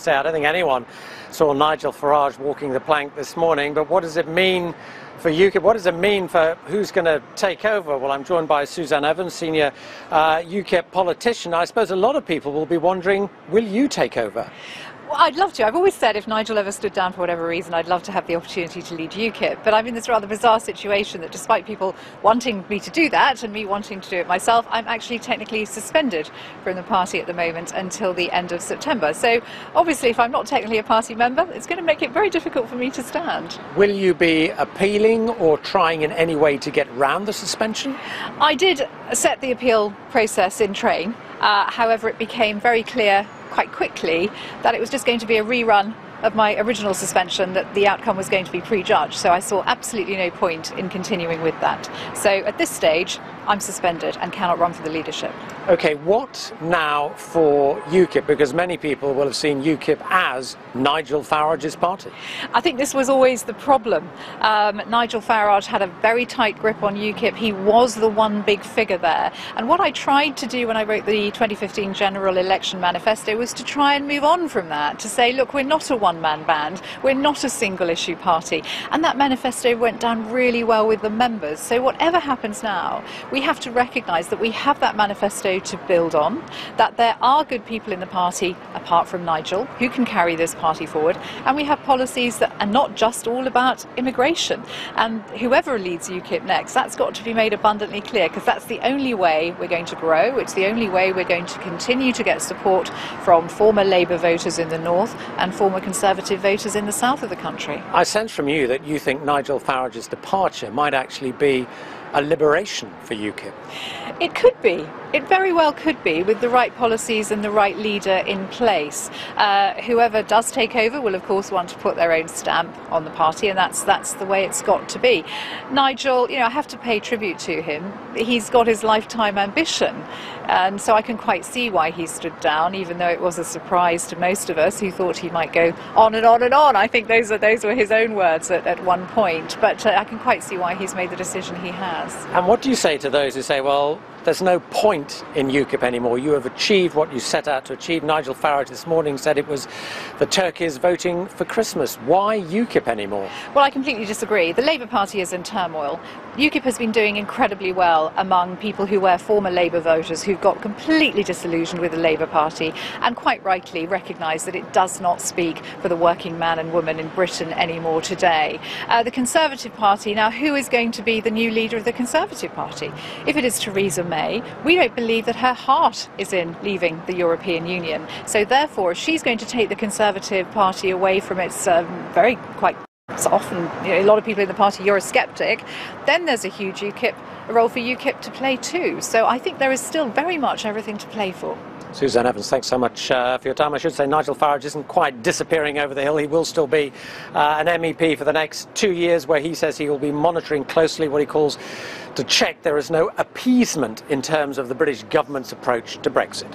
say, I don't think anyone saw Nigel Farage walking the plank this morning, but what does it mean for UKIP? What does it mean for who's going to take over? Well, I'm joined by Suzanne Evans, senior UKIP politician. I suppose a lot of people will be wondering, will you take over? Well, I'd love to. I've always said if Nigel ever stood down for whatever reason, I'd love to have the opportunity to lead UKIP. But I'm in this rather bizarre situation that despite people wanting me to do that and me wanting to do it myself, I'm actually technically suspended from the party at the moment until the end of September. So obviously if I'm not technically a party member, it's going to make it very difficult for me to stand. Will you be appealing or trying in any way to get round the suspension? I did set the appeal process in train. However, it became very clear quite quickly that it was just going to be a rerun of my original suspension, that the outcome was going to be prejudged. So I saw absolutely no point in continuing with that. So at this stage, I'm suspended and cannot run for the leadership. OK, what now for UKIP? Because many people will have seen UKIP as Nigel Farage's party. I think this was always the problem. Nigel Farage had a very tight grip on UKIP. He was the one big figure there. And what I tried to do when I wrote the 2015 general election manifesto was to try and move on from that, to say, look, we're not a one-man band, we're not a single-issue party. And that manifesto went down really well with the members. So whatever happens now, we have to recognise that we have that manifesto to build on, that there are good people in the party, apart from Nigel, who can carry this party forward, and we have policies that are not just all about immigration. And whoever leads UKIP next, that's got to be made abundantly clear, because that's the only way we're going to grow, it's the only way we're going to continue to get support from former Labour voters in the north and former Conservative voters in the south of the country. I sense from you that you think Nigel Farage's departure might actually be a liberation for UKIP. It could be. It very well could be, with the right policies and the right leader in place. Whoever does take over will of course want to put their own stamp on the party, and that's the way it's got to be. Nigel, I have to pay tribute to him. He's got his lifetime ambition, and so I can quite see why he stood down, even though it was a surprise to most of us who thought he might go on and on and on. I think those were his own words at one point, but I can quite see why he's made the decision he has. And what do you say to those who say, well, there's no point in UKIP anymore, you have achieved what you set out to achieve? Nigel Farage this morning said it was the turkeys voting for Christmas. Why UKIP anymore? Well, I completely disagree. The Labour Party is in turmoil. UKIP has been doing incredibly well among people who were former Labour voters who've got completely disillusioned with the Labour Party and quite rightly recognise that it does not speak for the working man and woman in Britain anymore today. The Conservative Party, now who is going to be the new leader of the Conservative Party? If it is Theresa May, we don't believe that her heart is in leaving the European Union. So therefore, if she's going to take the Conservative Party away from its so often, a lot of people in the party Eurosceptic, then there's a huge role for UKIP to play too. So I think there is still very much everything to play for. Suzanne Evans, thanks so much for your time. I should say Nigel Farage isn't quite disappearing over the hill. He will still be an MEP for the next 2 years, where he says he will be monitoring closely what he calls to check there is no appeasement in terms of the British government's approach to Brexit.